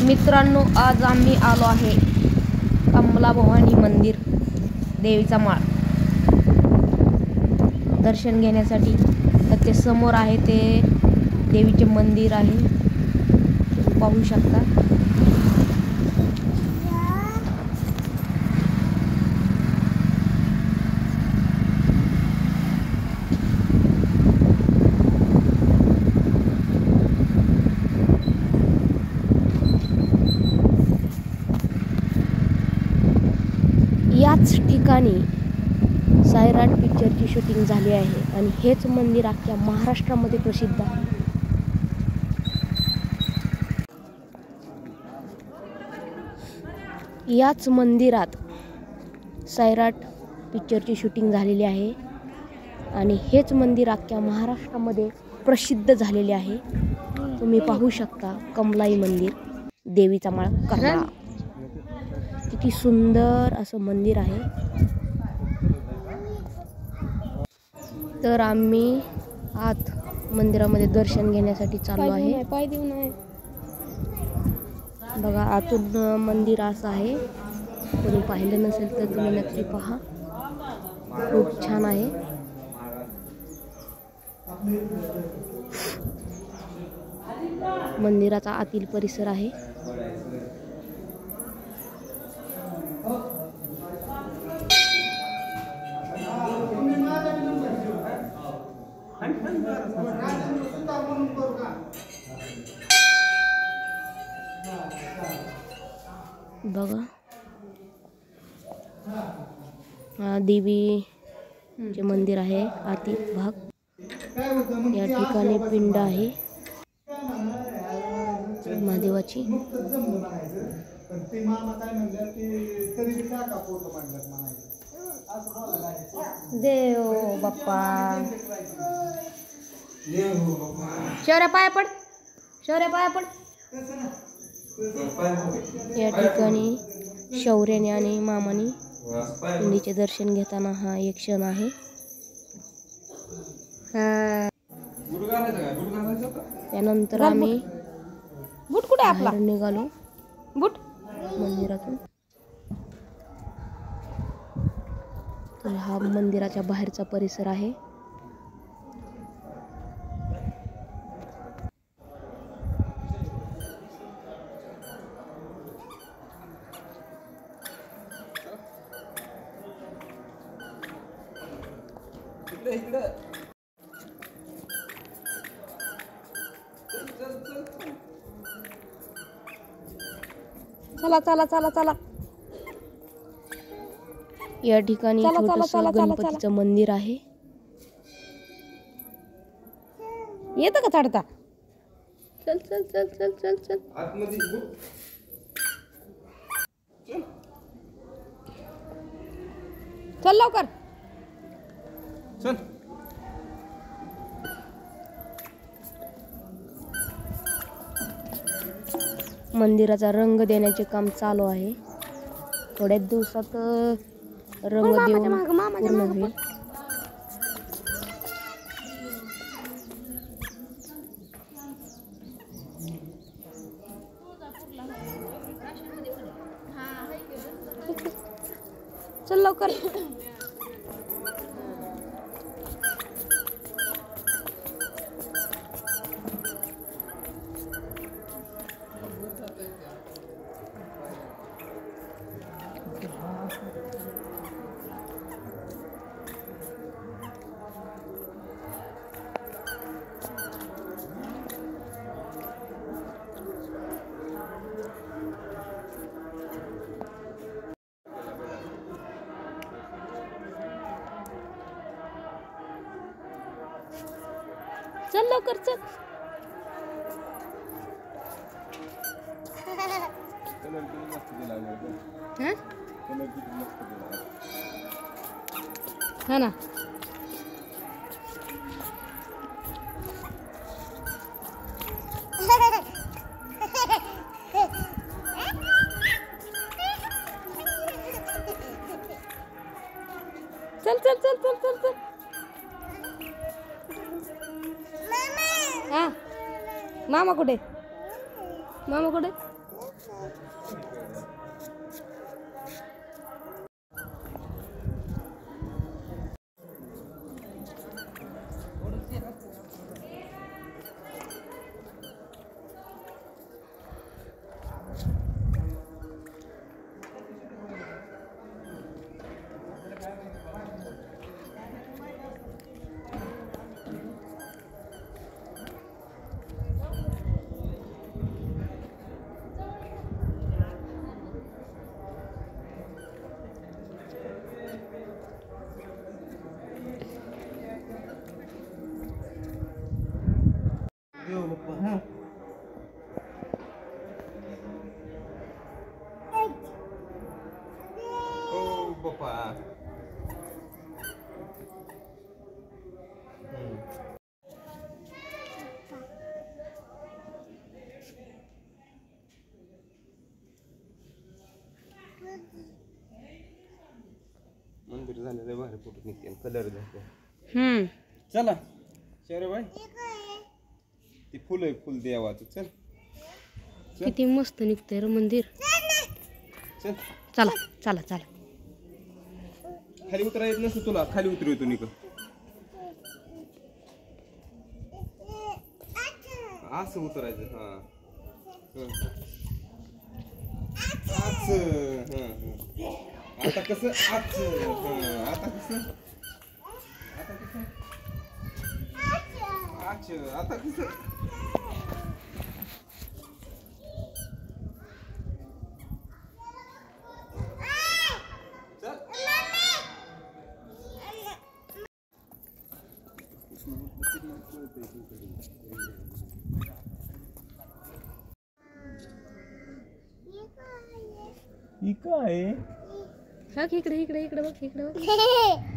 मित्रांनो, आज आम्ही आलो आहे कमला भवानी मंदिर देवीचा माळ दर्शन घेण्यासाठी। तर ते समोर आहे ते देवीचे मंदिर आहे, तुम्ही पाहू शकता। याच ठिकाणी सैराट पिक्चरची शूटिंग झाली आहे आणि हेच मंदिर अख्ख्या महाराष्ट्रामध्ये प्रसिद्ध आहे। याच मंदिरात सैराट पिक्चरची शूटिंग झालेली आहे आणि हेच मंदिर अख्ख्या महाराष्ट्रामध्ये प्रसिद्ध झालेले आहे। तुम्ही पाहू शकता कमलाई मंदिर देवीचा माळ करमाळा। किती सुंदर असं मंदिर आहे। तर आम्ही आत मंदिरामध्ये दर्शन घेण्यासाठी चाललो आहे। पाय देऊ नये बघा, आतून मंदिर असं आहे। कोणी पाहिलं नसेल तर तुम्ही नक्की पहा, खूप छान आहे। मंदिराचा आतील परिसर आहे। बघा, हा देवीचे मंदिर आहे आतील भाग। या ठिकाणी पिंड आहे महादेवाची। देव बाप्पा, शौर्य पाया पड, शौर्य पाया पड। या ठिकाणी शौर्याने आणि मामानी पिंडीचे दर्शन घेताना हा एक क्षण आहे। त्यानंतर आम्ही बूट कुठे आपला निघालो बूट मंदिरातून। तर हा मंदिराच्या बाहेरचा परिसर आहे। चला चला चला चला। या ठिकाणी छोटंसं गणपतीचं मंदिर आहे। येतं का चढता? चल चल चल चल चल चल चल लवकर चल। मंदिराचा रंग देण्याचे काम चालू आहे। थोड्याच दिवसात रंग देऊन पूर्ण होईल। चल लवकर। चल लवकर चल। हा ना, चल चल चल चल चल चल। हाँ मामा कुठे, मामा कुठे? मंदिर झालेलं बाहेर फोटो निघते कलर जाते. चला शेरे भाई ती फुल आहे फुल देवाचं. चल किती मस्त निघतंय रे मंदिर. चल चला चला चला. खाली उतरा येत नसतं तुला. खाली उतरू येतो निक असं उतरायचं. हा आता कसं आता कसं आता कसं ही काय बघ इकडे इकडे इकडे बघ इकडे बघ.